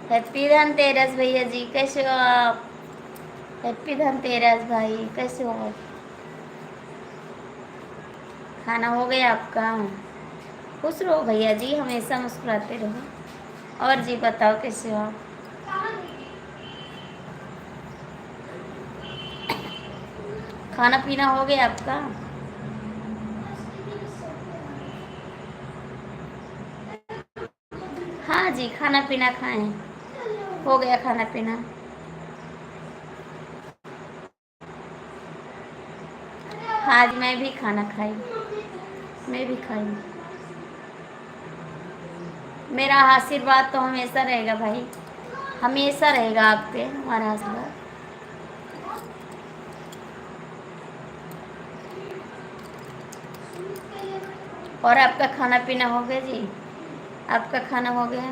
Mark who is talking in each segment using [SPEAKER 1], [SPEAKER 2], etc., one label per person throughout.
[SPEAKER 1] Happy Dhanteras भैया जी, कैसे हो आप? हैप्पी धनतेरस भाई, कैसे हो आप? खाना हो गया आपका? खुश रहो भैया जी, हमेशा मुस्कुराते रहो। और जी बताओ कैसे हो आप? खाना पीना हो गया आपका? हाँ जी, खाना पीना खाएं। हो गया खाना पीना। हाँ जी, मैं भी खाना खाई। मैं भी खाई। मेरा आशीर्वाद तो हमेशा रहेगा भाई, हमेशा रहेगा आप पे हमारा आशीर्वाद। और आपका खाना पीना हो गया जी? आपका खाना हो गया?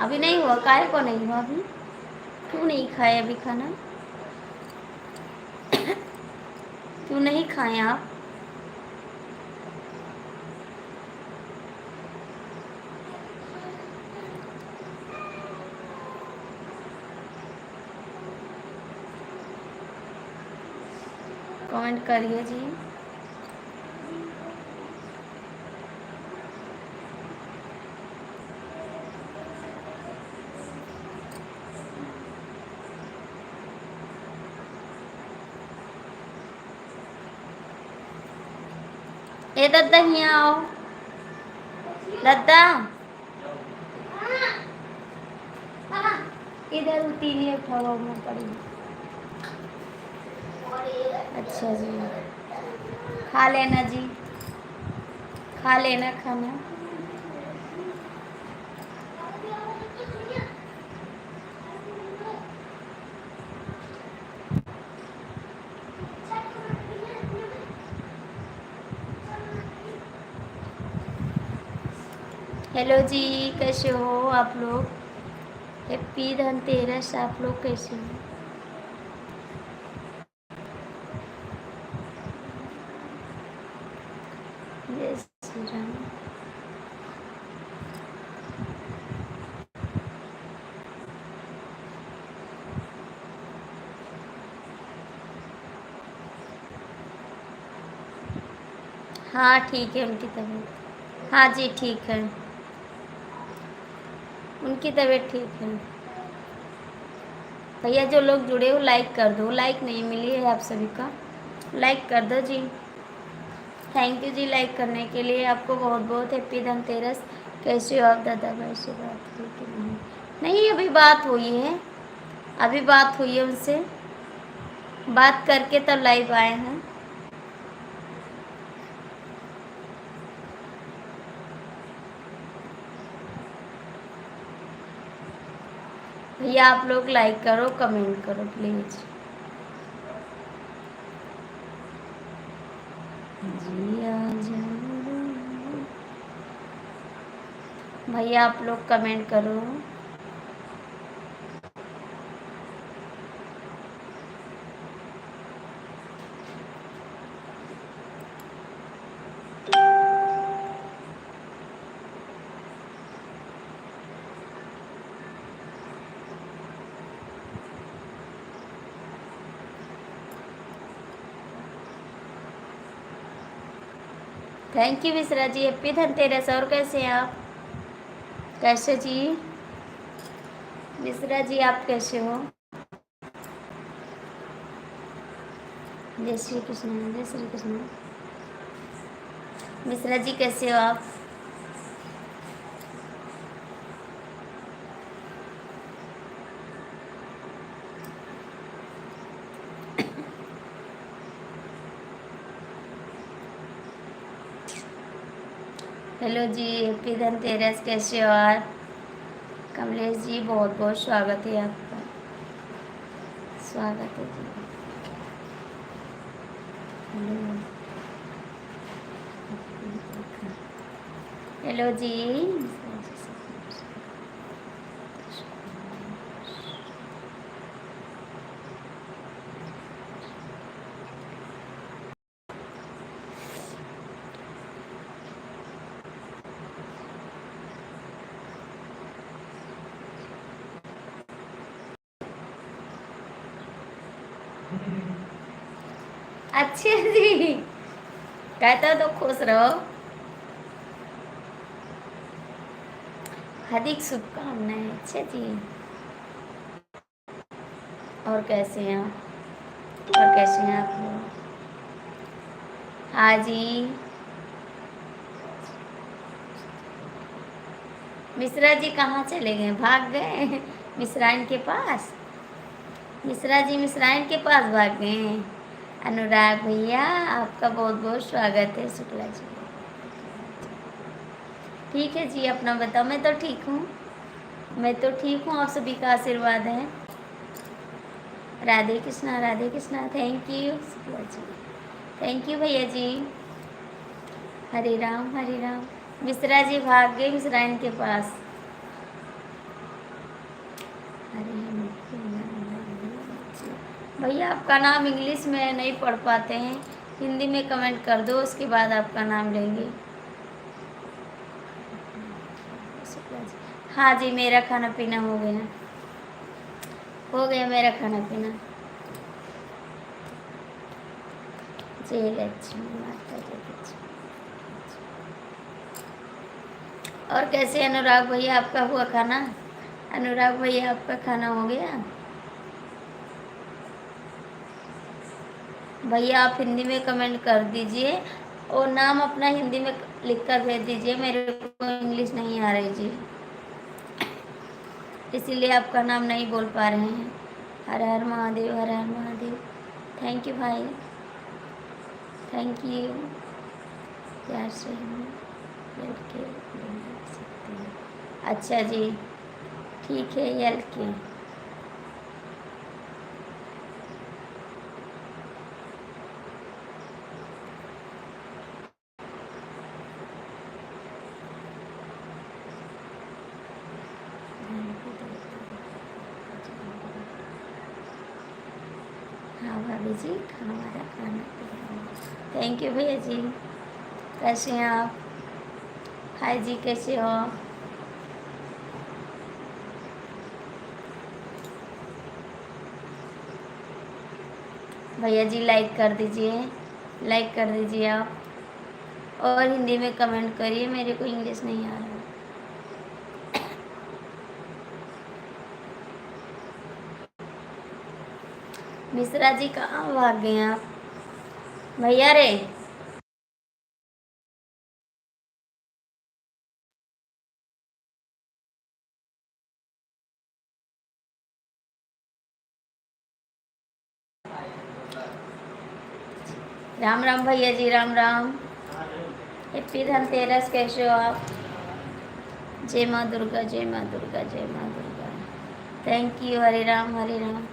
[SPEAKER 1] अभी नहीं हुआ? काहे को नहीं हुआ अभी? क्यों नहीं खाए अभी खाना? क्यों नहीं खाए आप? कमेंट करिए जी। ए दद्दा यहाँ आओ। दद्दा इधर उतीरिए, उठा हुआ मुँह पड़ी। अच्छा जी, खा लेना जी, खा लेना खाना। हेलो जी, कैसे हो आप लोग? हैप्पी धनतेरस। आप लोग कैसे हो? जय श्री राम। हाँ ठीक है उनकी तबीयत। हाँ जी ठीक है, उनकी तबीयत ठीक है। भैया जो लोग जुड़े हो लाइक कर दो, लाइक नहीं मिली है आप सभी का, लाइक कर दो जी। थैंक यू जी लाइक करने के लिए, आपको बहुत बहुत हैप्पी धनतेरस। कैसे हो आप? दादा भाई से बात हुई कि नहीं? नहीं अभी बात हुई है, अभी बात हुई है उनसे, बात करके तब लाइव आए हैं। भैया आप लोग लाइक करो, कमेंट करो प्लीज़ जी। आ जाओ भैया, आप लोग कमेंट करो। Thank you Mishra ji, happy Dhanteras. और कैसे हैं आप? कैसे जी मिश्रा जी, आप कैसे हो? जय श्री कृष्ण, जय श्री कृष्ण। मिश्रा जी कैसे हो आप? हेलो जी, हैप्पी धनतेरस। कैसे हो आप? कमलेश जी बहुत बहुत स्वागत है आपका, स्वागत है जी। हेलो, हेलो जी। अच्छा जी, कहते हो तो खुश रहो। हार्दिक शुभकामनाएं। अच्छा जी, और कैसे हैं आप? और कैसे हैं आप लोग? हाँ जी, मिश्रा जी कहाँ चले गए? भाग गए मिश्राइन के पास? मिश्रा जी मिश्राइन के पास भाग गए। अनुराग भैया आपका बहुत बहुत स्वागत है। शुक्ला जी ठीक है जी, अपना बताओ। मैं तो ठीक हूँ, मैं तो ठीक हूँ, आप सभी का आशीर्वाद है। Radhe Krishna, Radhe Krishna. Thank you Shukla ji, thank you भैया जी। हरे राम, हरे राम। मिश्रा जी भाग गए मिश्राइन के पास। अरे भैया आपका नाम इंग्लिश में नहीं पढ़ पाते हैं, हिंदी में कमेंट कर दो, उसके बाद आपका नाम लेंगे। हाँ जी, मेरा खाना पीना हो गया, हो गया मेरा खाना पीना। जय लक्ष्मी माता, जय लक्ष्मी। और कैसे अनुराग भैया आपका हुआ खाना? अनुराग भैया आपका खाना हो गया? भैया आप हिंदी में कमेंट कर दीजिए और नाम अपना हिंदी में लिख कर भेज दीजिए, मेरे को इंग्लिश नहीं आ रही जी, इसीलिए आपका नाम नहीं बोल पा रहे हैं। हर हर महादेव, हर हर महादेव। थैंक यू भाई, थैंक यू। प्यार से हम लड़के बोल सकते हैं। अच्छा जी, ठीक है, यल के। हाँ भाभी जी, हमारा खाना। थैंक यू भैया जी। कैसे हैं आप? हाय जी, कैसे हो? भैया जी लाइक कर दीजिए, लाइक कर दीजिए आप, और हिंदी में कमेंट करिए, मेरे को इंग्लिश नहीं आ रहा। मिश्रा जी कहाँ भाग गए आप? भैया रे, राम राम भैया जी, राम राम। हैप्पी धनतेरस, कैसे हो आप? जय माँ दुर्गा, जय माँ दुर्गा, जय माँ Durga. Thank you, Hare Ram, Hare Ram.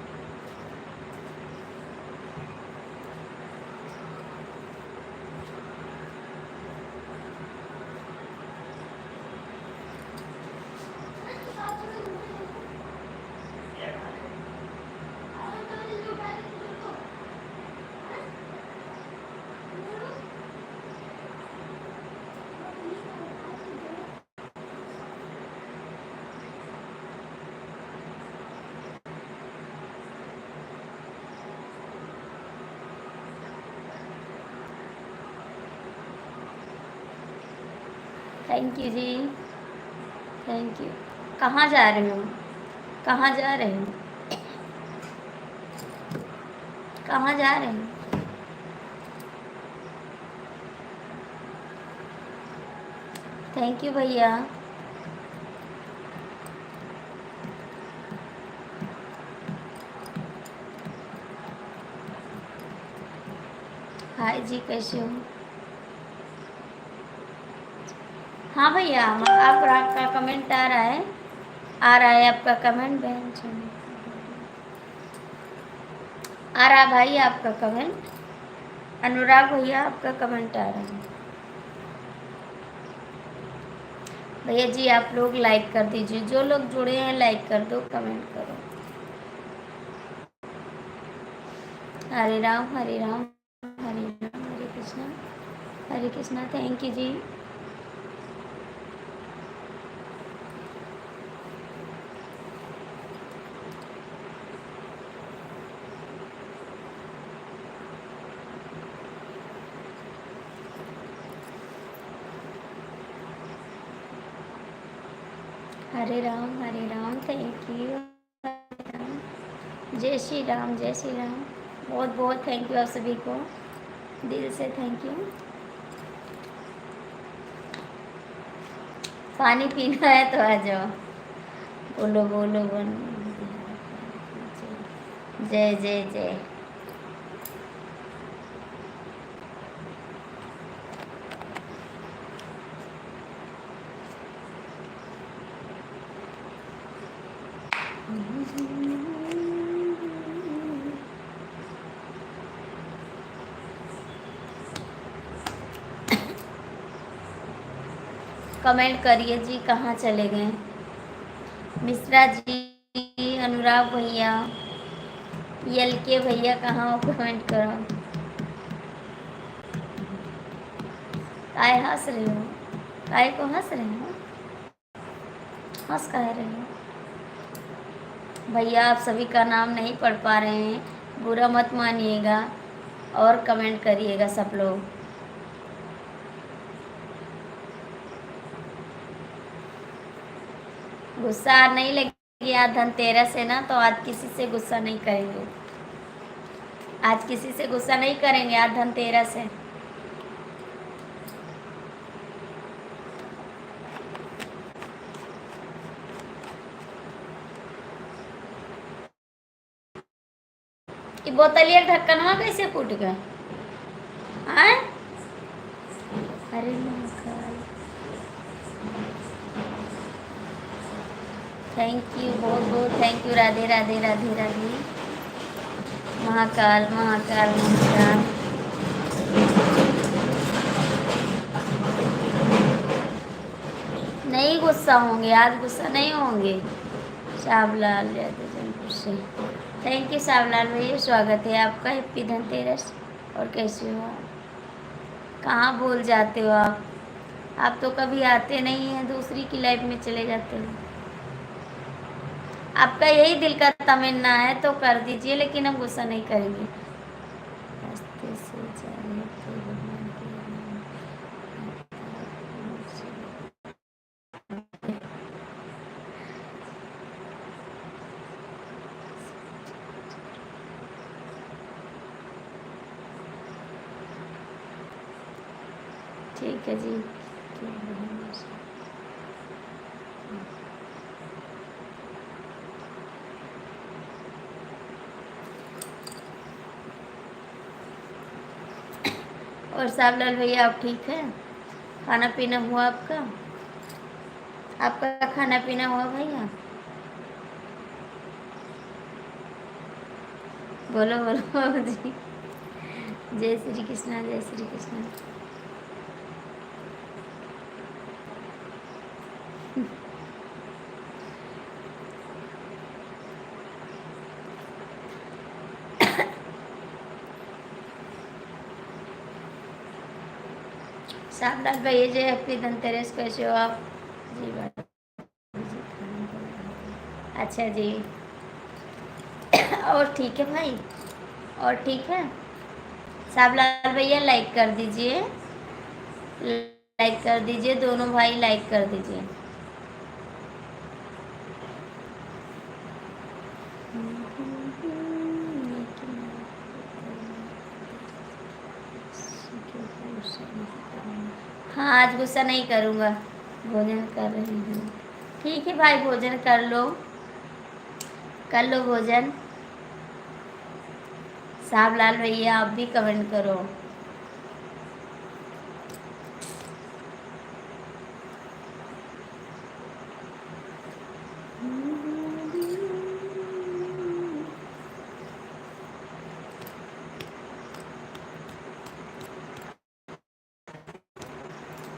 [SPEAKER 1] Thank you जी, थैंक यू। कहाँ जा रहे हो? कहाँ जा रहे हो? कहाँ जा रहे हो? थैंक यू भैया। हाय जी, कैसे हो? हाँ भैया, आपका कमेंट आ रहा है, आ रहा है आपका कमेंट बहन जी। आ रहा भाई आपका कमेंट। अनुराग भैया आपका कमेंट आ रहा है। भैया जी आप लोग लाइक कर दीजिए, जो लोग जुड़े हैं लाइक कर दो, कमेंट करो। हरे राम, हरे राम, हरे राम, हरे कृष्णा, हरे कृष्णा। थैंक यू जी। Hare Ram, thank you. हरे राम, जय श्री राम, जय श्री राम। बहुत बहुत थैंक यू आप सभी को, दिल से थैंक यू। पानी पीना है तो आ जाओ। बोलो बोलो बन, जय जय जय। कमेंट करिए जी, कहाँ चले गए मिश्रा जी, अनुराग भैया, यल के भैया, कहाँ हो? कमेंट करो। काय हंस रहे हो? काय को हंस रहे हो? हंस कह रहे हो? भैया आप सभी का नाम नहीं पढ़ पा रहे हैं, बुरा मत मानिएगा और कमेंट करिएगा सब लोग। गुस्सा नहीं लगे, आज धनतेरस है ना, तो आज किसी से गुस्सा नहीं करेंगे। आज किसी से गुस्सा नहीं करेंगे, आज धनतेरस है। ये बोतलिया ढक्कनवा कैसे फूट गया? आए? अरे महाकाल, थैंक यू, बहुत बहुत थैंक यू। राधे राधे राधे राधे। महाकाल महाकाल महाकाल। नहीं गुस्सा होंगे, आज गुस्सा नहीं होंगे। शाबलाल यादव जौनपुर से, थैंक यू शाबलाल भैया, स्वागत है आपका। हैप्पी धनतेरस। और कैसे हो आप? कहाँ भूल जाते हो आप तो कभी आते नहीं हैं, दूसरी की लाइफ में चले जाते हो। आपका यही दिल का तमन्ना है तो कर दीजिए, लेकिन हम गुस्सा नहीं करेंगे। रास्ते से जा रहे थे भगवान के नाम, ठीक है जी। और सावलाल भैया आप ठीक हैं? खाना पीना हुआ आपका? आपका खाना पीना हुआ भैया? बोलो बोलो जी। जय श्री कृष्णा, जय श्री कृष्णा। सावलाल भैया जी, हैप्पी धनतेरस, कैसे हो आप? जी बात। अच्छा जी। और ठीक है भाई? और ठीक है? सावलाल भैया लाइक कर दीजिए, लाइक कर दीजिए, दोनों भाई लाइक कर दीजिए। हाँ आज गुस्सा नहीं करूँगा, भोजन कर रही हूँ। ठीक है भाई, भोजन कर लो, कर लो भोजन। सावलाल भैया आप भी कमेंट करो।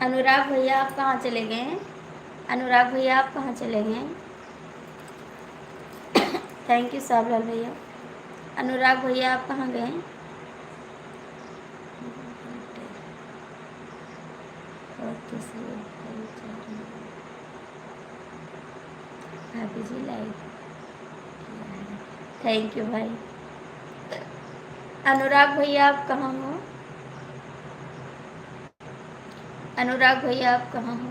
[SPEAKER 1] अनुराग भैया आप कहाँ चले गए? अनुराग भैया आप कहाँ चले गए? थैंक यू सावलाल भैया। अनुराग भैया आप कहाँ गए? भाभी जी लाइक, थैंक यू भाई। अनुराग भैया आप कहाँ हो? अनुराग भैया आप कहाँ हो?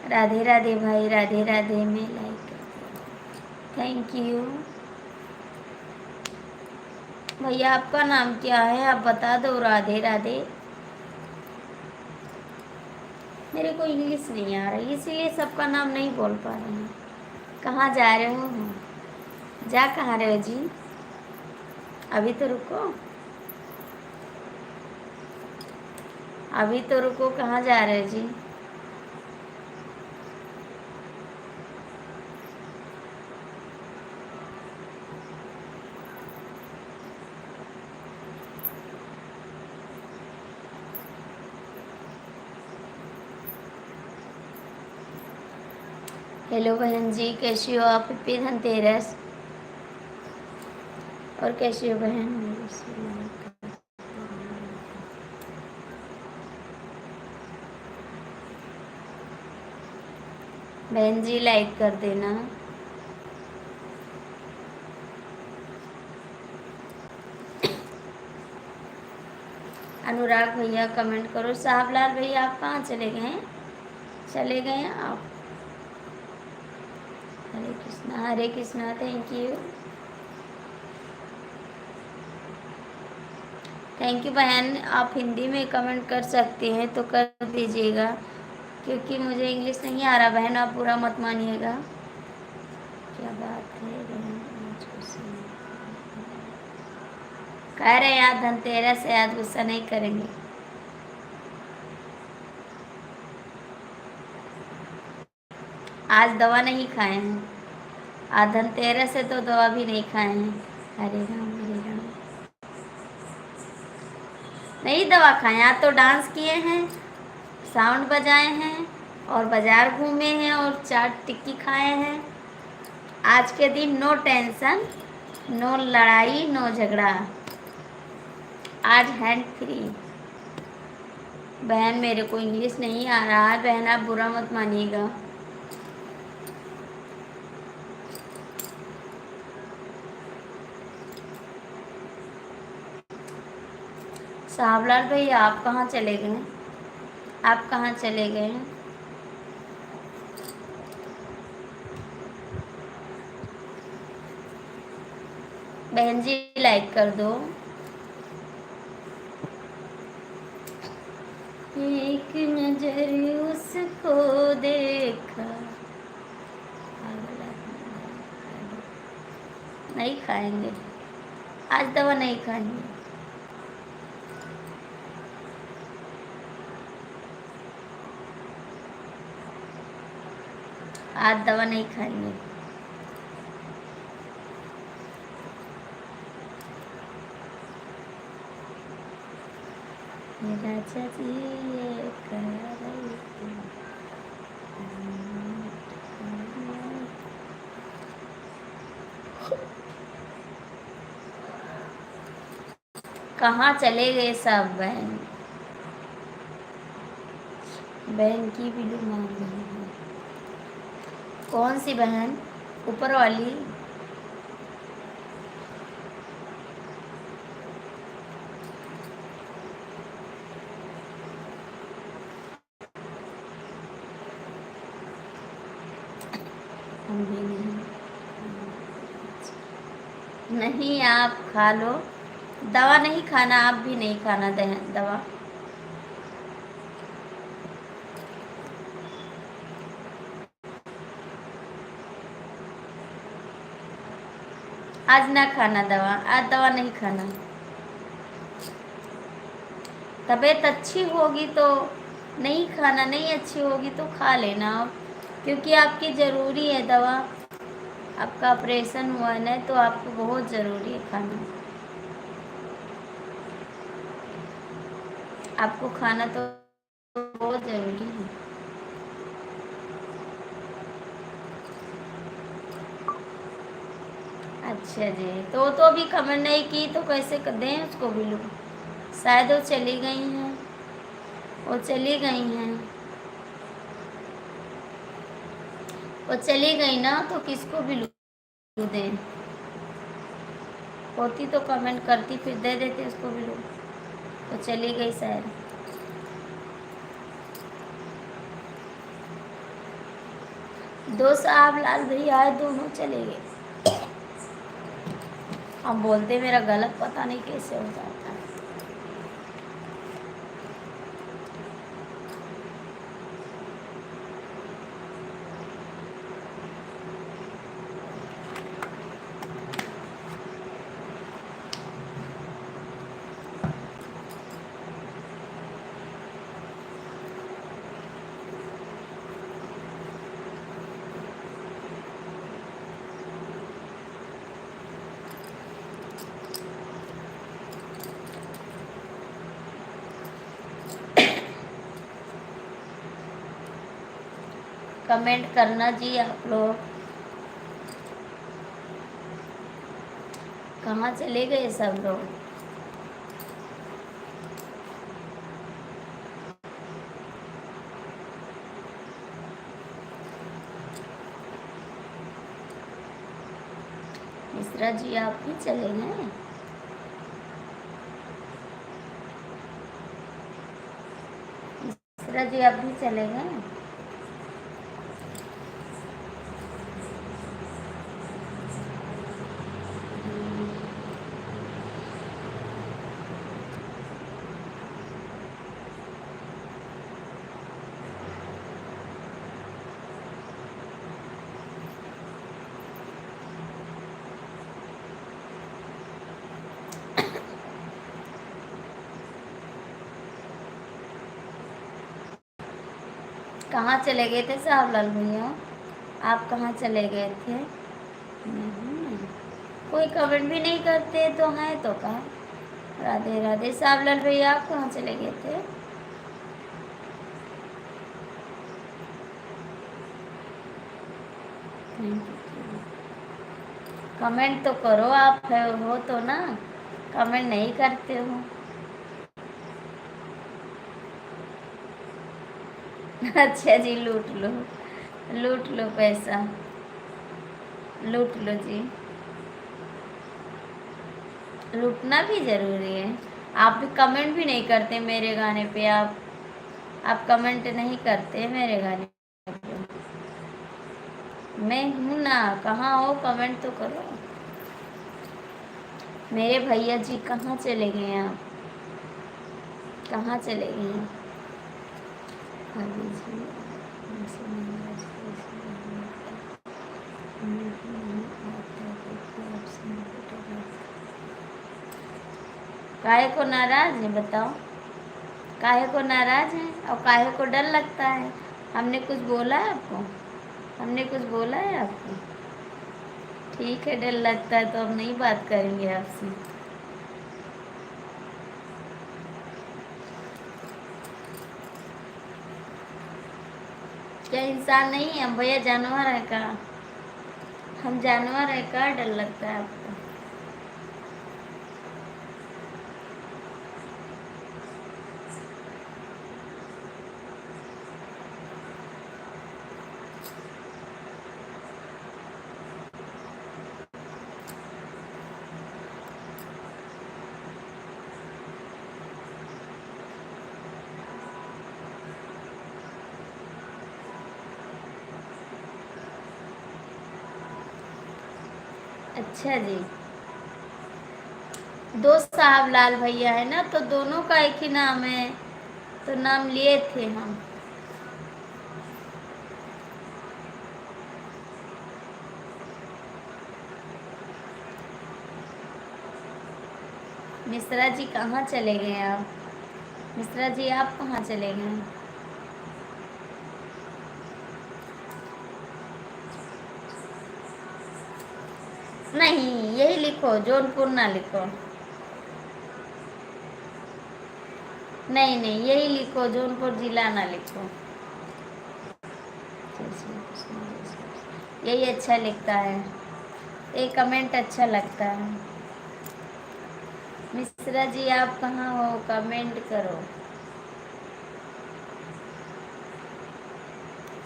[SPEAKER 1] राधे राधे भाई, राधे राधे। मैं लाइक थैंक यू भैया। आपका नाम क्या है आप बता दो। राधे राधे। मेरे को इंग्लिश नहीं आ रही इसीलिए सबका नाम नहीं बोल पा रहे हैं। कहाँ जा रहे हो? जा कहाँ रहे हो जी? अभी तो रुको, अभी तो रुको। कहाँ जा रहे हो जी? हेलो बहन जी, कैसी हो आप? हैप्पी धनतेरस। और कैसी हो बहन? बहन जी लाइक कर देना। अनुराग भैया कमेंट करो। साहबलाल भैया आप कहाँ चले गए हैं? चले गए हैं आप? हरे कृष्णा, हरे Krishna. Thank you, thank you बहन। आप हिंदी में कमेंट कर सकते हैं तो कर दीजिएगा, क्योंकि मुझे इंग्लिश नहीं आ रहा बहन, आप बुरा मत मानिएगा। क्या बात है बहन? कह रहे हैं आज धनतेरस है, आज गुस्सा नहीं करेंगे। आज दवा नहीं खाए हैं, आज धनतेरस है तो दवा भी नहीं खाए हैं। हरे राम हरे राम। नहीं दवा खाए, आज तो डांस किए हैं, साउंड बजाए हैं और बाजार घूमे हैं और चाट टिक्की खाए हैं। आज के दिन नो टेंशन, नो लड़ाई, नो झगड़ा। आज हैंड फ्री। बहन मेरे को इंग्लिश नहीं आ रहा है बहन, आप बुरा मत मानिएगा। साहबलाल भैया आप कहाँ चले गए? आप कहाँ चले गए? बहन जी लाइक कर दो। एक नजर उसको देखा। नहीं खाएंगे, आज दवा नहीं खाएंगे। आज दवा नहीं खाएंगे। राजा जी ये कह रही थी। कहाँ चले गए सब बहन? बहन की वीडियो मांग रही है। कौन सी बहन? ऊपर वाली? हम भी नहीं, आप खा लो। दवा नहीं खाना, आप भी नहीं खाना दवा। आज ना खाना दवा, आज दवा नहीं खाना। तबीयत अच्छी होगी तो नहीं खाना, नहीं अच्छी होगी तो खा लेना आप, क्योंकि आपकी ज़रूरी है दवा। आपका ऑपरेशन हुआ है ना, तो आपको बहुत ज़रूरी है खाना। आपको खाना तो बहुत ज़रूरी है। अच्छा जी, तो अभी कमेंट नहीं की तो कैसे कर दें उसको भी लोग? शायद वो चली गई हैं, वो चली गई हैं, वो चली गई ना, तो किसको भी लोग दें? होती तो कमेंट करती, फिर दे देते उसको भी लोग। वो चली गई शायद। दो साहब लाल भैया आए, दोनों चले गए। हम बोलते मेरा गलत पता नहीं कैसे हो जाता है। कमेंट करना जी आप लोग। कहाँ चले गए सब लोग? मिश्रा जी आप भी चले गए? मिश्रा जी आप भी चले गए? कहाँ चले गए थे साहब लाल भैया? आप कहाँ चले गए थे? नहीं, कोई कमेंट भी नहीं करते तो हैं तो कहा। राधे राधे साहब लाल भैया, आप कहाँ चले गए थे? कमेंट तो करो, आप हो तो ना, कमेंट नहीं करते हो। अच्छा जी, लूट लो पैसा, लूट लो जी। लूटना भी जरूरी है। आप भी कमेंट भी नहीं करते मेरे गाने पे। आप कमेंट नहीं करते मेरे गाने पे। मैं हूँ ना, कहाँ हो? कमेंट तो करो। मेरे भैया जी कहाँ चले गए आप? कहाँ चले गए हैं? काहे को नाराज है बताओ? काहे को नाराज है और काहे को डर लगता है? हमने कुछ बोला है आपको? हमने कुछ बोला है आपको? ठीक है, डर लगता है तो अब नहीं बात करेंगे आपसे। क्या इंसान नहीं है हम भैया? जानवर है का? हम जानवर है का? डर लगता है आपको? अच्छा जी, दो साहब लाल भैया है ना, तो दोनों का एक ही नाम है, तो नाम लिए थे हम। मिश्रा जी कहाँ चले गए आप? मिश्रा जी आप कहाँ चले गए? नहीं, यही लिखो, जौनपुर ना लिखो। नहीं नहीं, यही लिखो, जौनपुर जिला ना लिखो। यही अच्छा लिखता है, ये कमेंट अच्छा लगता है। मिश्रा जी आप कहाँ हो? कमेंट करो।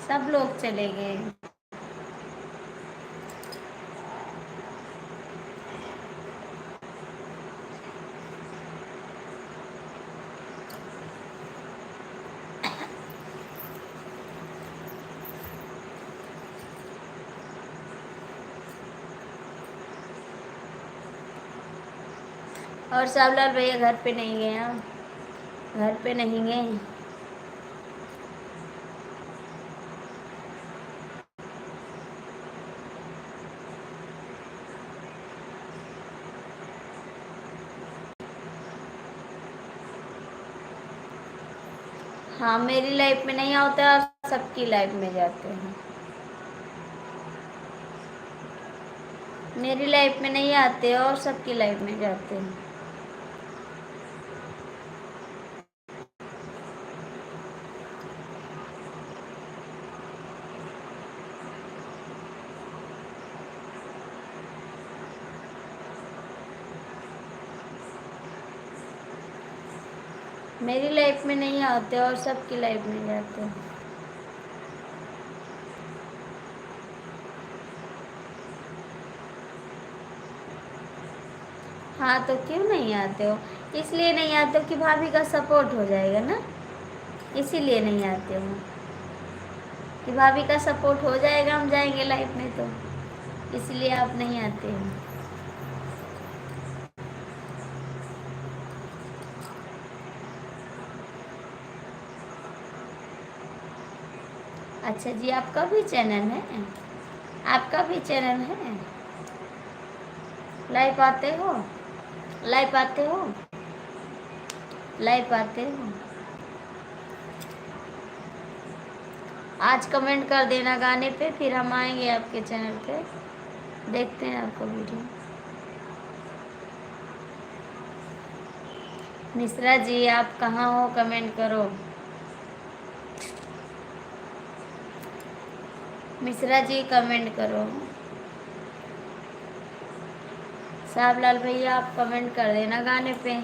[SPEAKER 1] सब लोग चले गए। और सावलाल भैया घर पे नहीं गए हम, घर पे नहीं गए। हाँ, मेरी लाइफ में नहीं होता और सबकी लाइफ में जाते हैं। मेरी लाइफ में नहीं आते और सबकी लाइफ में जाते हैं। मेरी लाइफ में नहीं आते और सबकी लाइफ में जाते हैं। हाँ, तो क्यों नहीं आते हो? इसलिए नहीं आते हो कि भाभी का सपोर्ट हो जाएगा ना, इसीलिए नहीं आते हो कि भाभी का सपोर्ट हो जाएगा, हम जाएंगे लाइफ में, तो इसलिए आप नहीं आते हो। अच्छा जी, आपका भी चैनल है? आपका भी चैनल है? लाइव आते हो? लाइव आते हो? लाइव आते हो? आज कमेंट कर देना गाने पे, फिर हम आएंगे आपके चैनल पे, देखते हैं आपका वीडियो। मिश्रा जी, आप कहाँ हो? कमेंट करो। मिश्रा जी, कमेंट करो। साहबलाल भैया, आप कमेंट कर देना गाने पे,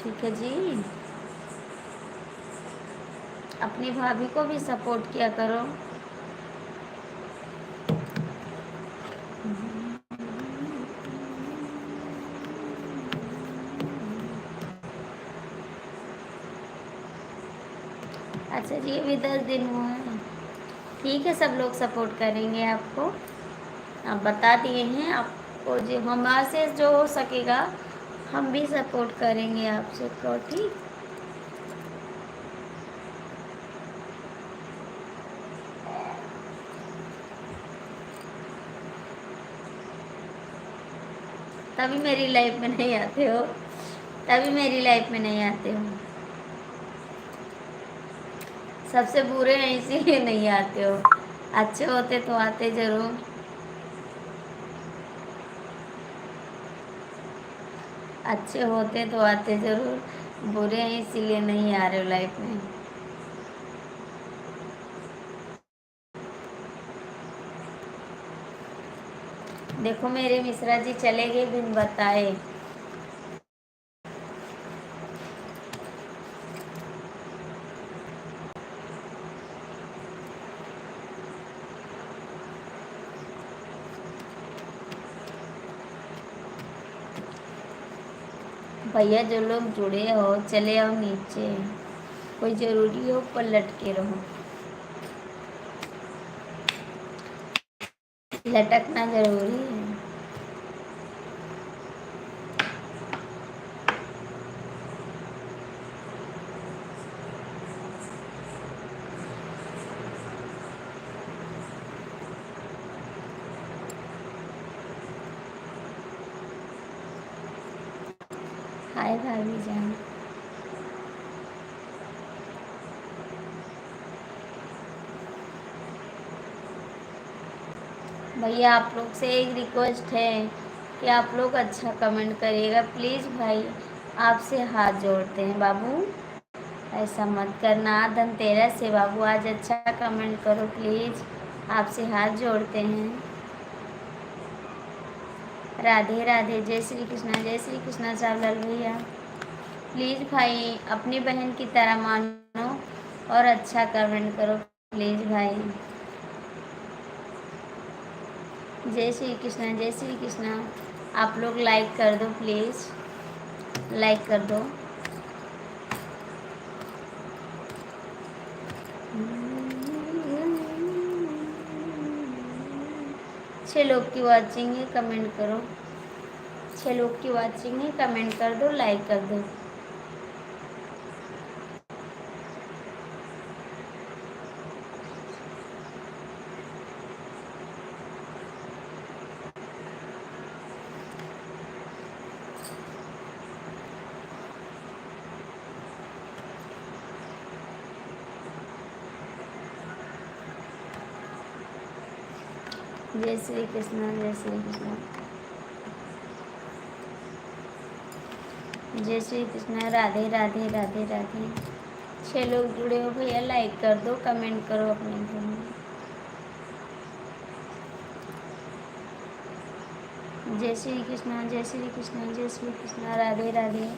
[SPEAKER 1] ठीक है जी। अपनी भाभी को भी सपोर्ट किया करो। अच्छा जी, अभी 10 दिन हुए हैं। ठीक है, सब लोग सपोर्ट करेंगे आपको, आप बता दिए हैं। आपको जो हमारे से जो हो सकेगा हम भी सपोर्ट करेंगे आपसे को, ठीक। तभी मेरी लाइफ में नहीं आते हो, तभी मेरी लाइफ में नहीं आते हो। सबसे बुरे हैं इसीलिए नहीं आते हो, अच्छे होते तो आते जरूर। अच्छे होते तो आते जरूर, बुरे हैं इसीलिए नहीं आ रहे हो लाइफ में। देखो मेरे मिश्रा जी चले गए बिन बताए। भैया, जो लोग जुड़े हो चले आओ नीचे, कोई ज़रूरी हो पर लटके रहो, लटकना ज़रूरी है। हाय भाभी जान। भैया, आप लोग से एक रिक्वेस्ट है कि आप लोग अच्छा कमेंट करिएगा प्लीज़ भाई, आपसे हाथ जोड़ते हैं बाबू, ऐसा मत करना। धनतेरस से बाबू, आज अच्छा कमेंट करो प्लीज़, आपसे हाथ जोड़ते हैं। राधे राधे, जय श्री कृष्णा, जय श्री कृष्णा। चावलाल भैया, प्लीज़ भाई अपनी बहन की तरह मानो और अच्छा कमेंट करो प्लीज़ भाई। जय श्री कृष्णा, जय श्री कृष्णा। आप लोग लाइक कर दो प्लीज़, लाइक कर दो। छः लोग की वॉचिंग है, कमेंट करो। 6 लोग की वॉचिंग है, कमेंट कर दो, लाइक कर दो। जय श्री कृष्ण, जय श्री कृष्ण, जय श्री कृष्ण, राधे राधे राधे राधे। 6 लोग जुड़े हो भैया, लाइक कर दो, कमेंट करो अपने घर में। जय श्री कृष्ण, जय श्री कृष्ण, जय श्री कृष्ण, राधे राधे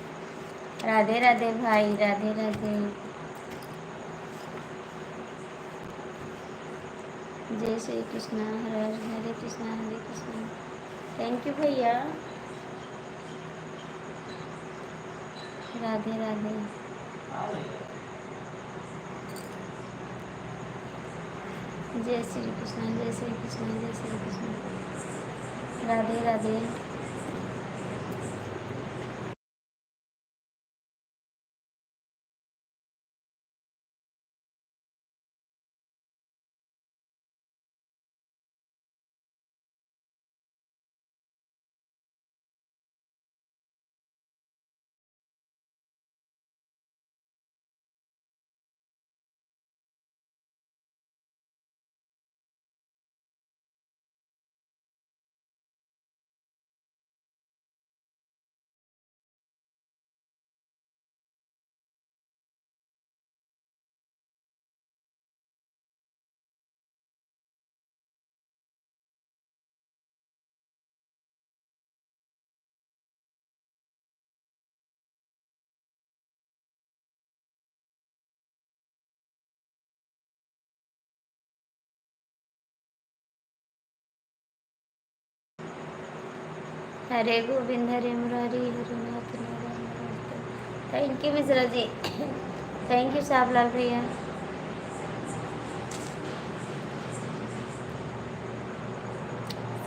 [SPEAKER 1] राधे राधे भाई, राधे राधे। जय श्री कृष्ण, हरे हरे कृष्ण, हरे कृष्ण। थैंक यू भैया, राधे राधे। जय श्री कृष्ण, जय श्री कृष्ण, जय श्री कृष्ण, राधे राधे। हरे गोविंद, हरे मुरारी, हरे नाथ नारायण नमस्ते। Thank you Mishra ji, thank you Sahablal भैया।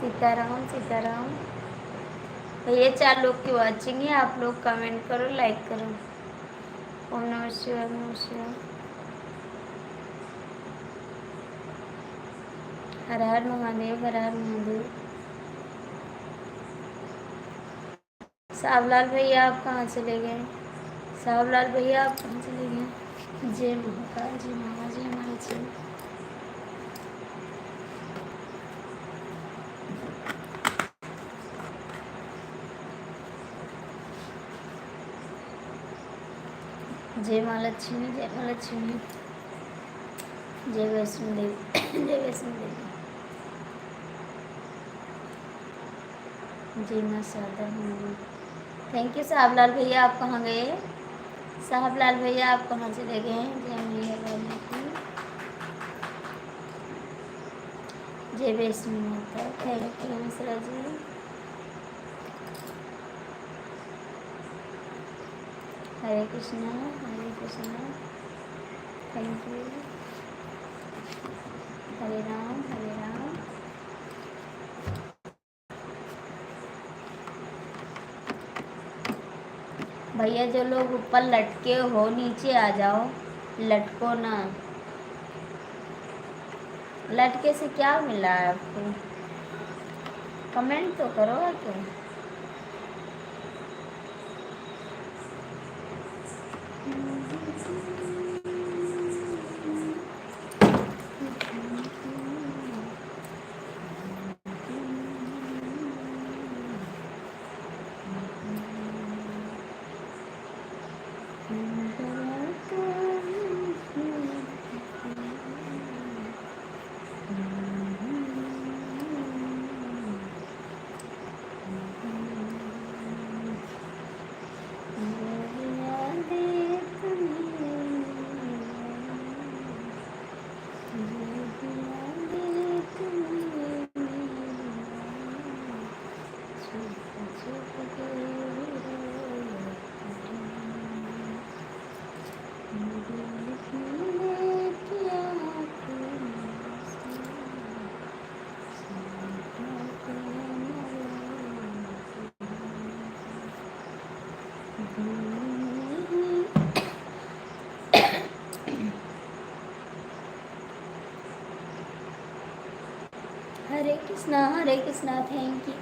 [SPEAKER 1] सीताराम सीताराम भैया, 4 लोग की वॉचिंग है, आप लोग कमेंट करो, लाइक करो। ओम नमः शिवाय, ओम नमः शिवाय। हर हर महादेव, हर हर महादेव। साहबलाल भैया आप कहाँ चले गए? साहबलाल भैया आप कहाँ चले गए? जय महाकाल, जय महा, जय महाजी। जय माँ लक्ष्मी, जय माँ लक्ष्मी, जय वैष्णो देवी, जय वैष्णो देवी। जी माँ शारदा माँ। थैंक यू साहबलाल भैया, आप कहाँ गए? साहबलाल भैया आप कहाँ चले गए? जय मैया वाली की, जय वैष्णो माता। Thank you Mishra ji. हरे कृष्णा, हरे कृष्णा। Thank you. हरे राम, हरे राम। भैया जो लोग ऊपर लटके हो, नीचे आ जाओ, लटको ना। लटके से क्या मिला है आपको? कमेंट तो करो आके। हरे कृष्णा, थैंक यू।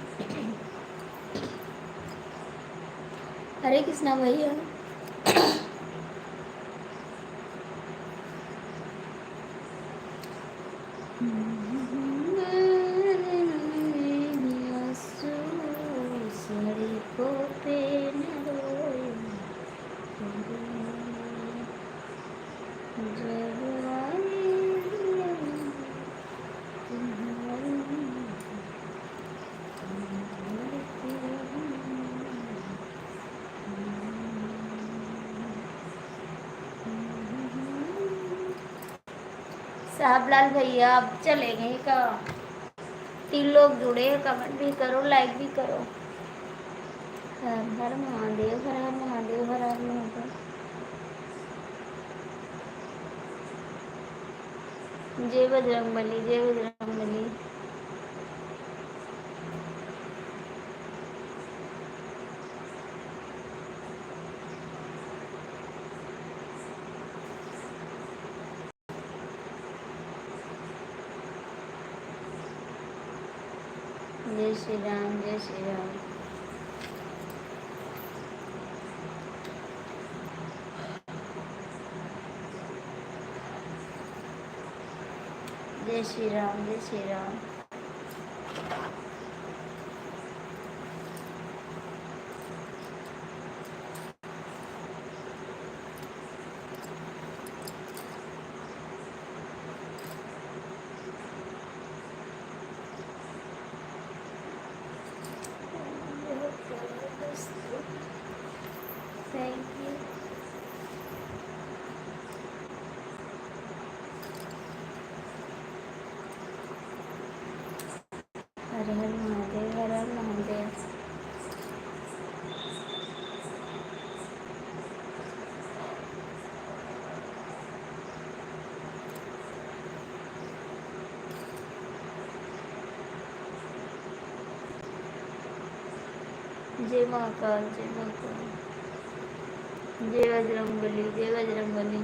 [SPEAKER 1] हरे कृष्णा भैया। सड़कों पे न रोए जब साहबलाल भैया अब चले गए का? 3 लोग जुड़े हैं, कमेंट भी करो, लाइक भी करो। हर हर महादेव, हर हर महादेव, हर हर महादेव। जय बजरंगबली, जय बजरंगबली। जय श्री राम, जय श्री राम। जय श्री राम, जय श्री राम। Thank you. हर हर महादेव, हर हर महादेव। जय महाकाल, जय महाकाल। जय बजरंगबली, जय बजरंगबली।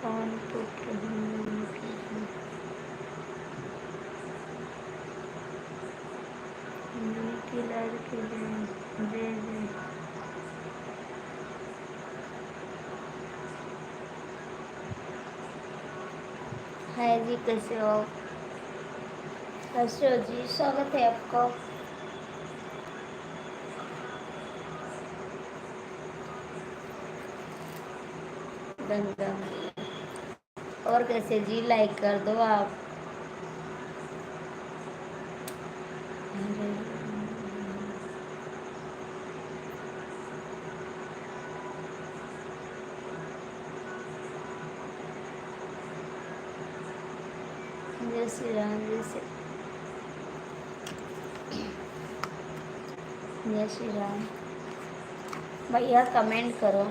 [SPEAKER 1] कौन पुत्र हनुमान की जय। हनुमान की लाल की जय, जय जय। हाय जी, कैसे हो? कैसे हो जी? स्वागत है आपका। गंगा मैया। और कैसे जी? लाइक कर दो आप। जय श्री राम, जय श्री राम। भैया कमेंट करो।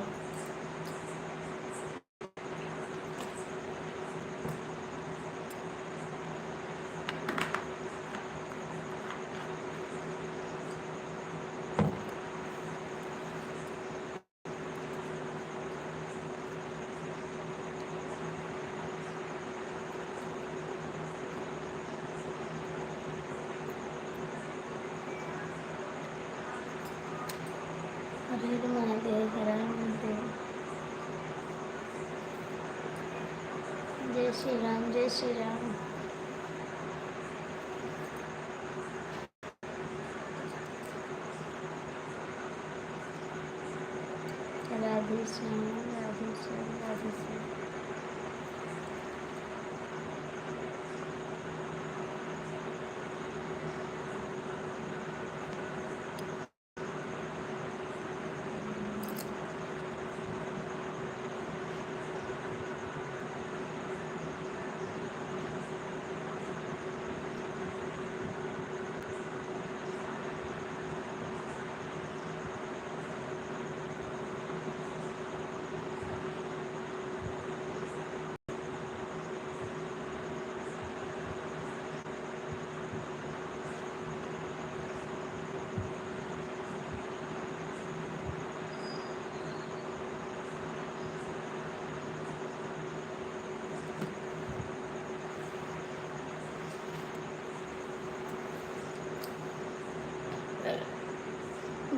[SPEAKER 1] हर हर महादेव, हर हर महादेव। जय श्री राम, जय श्री राम। राधे श्याम, राधे श्याम, राधे श्याम।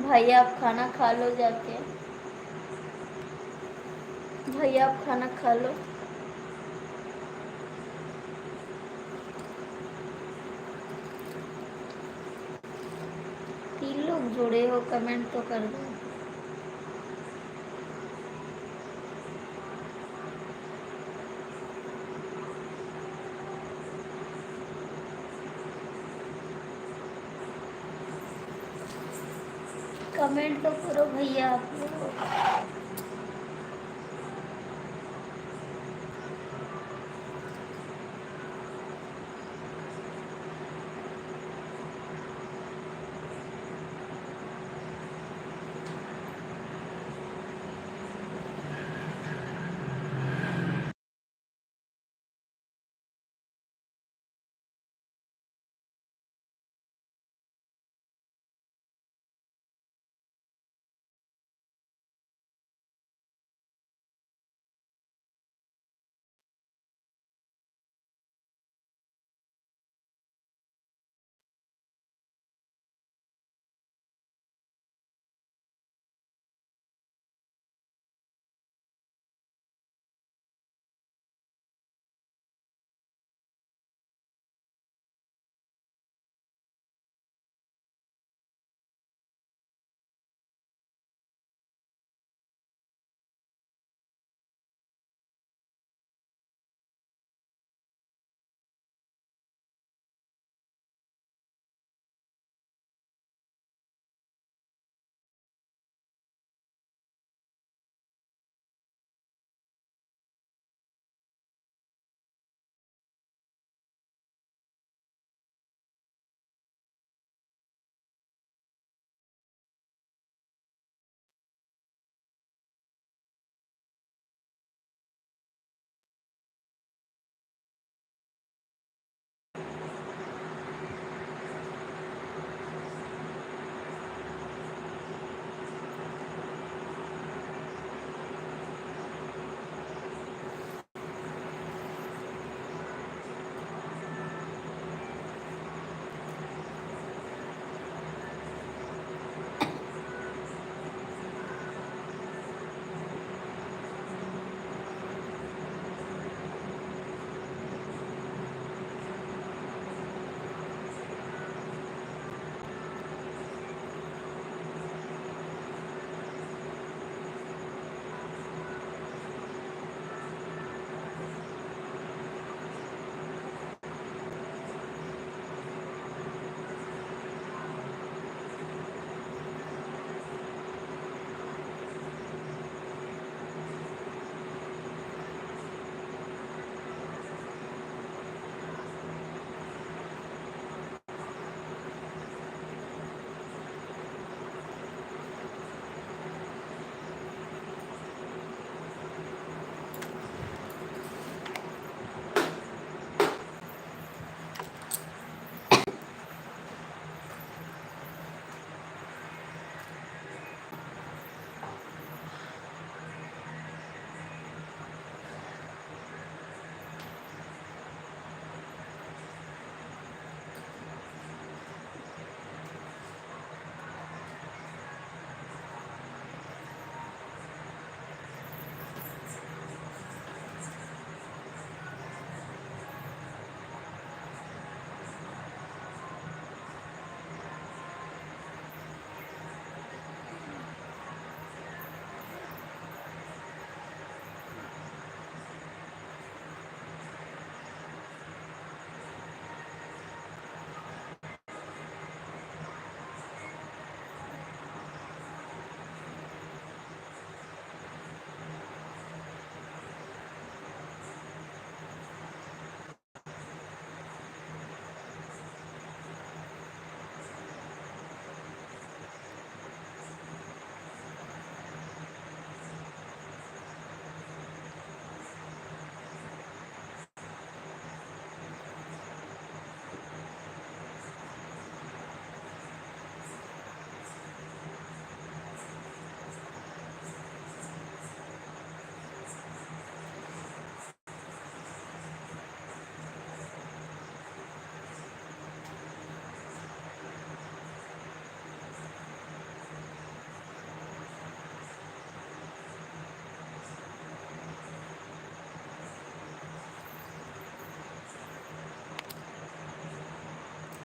[SPEAKER 1] भाई आप खाना खा लो जाके, भाई आप खाना खा लो। तीन लोग जुड़े हो, कमेंट तो कर दो। कमेंट तो करो भैया आप लोग।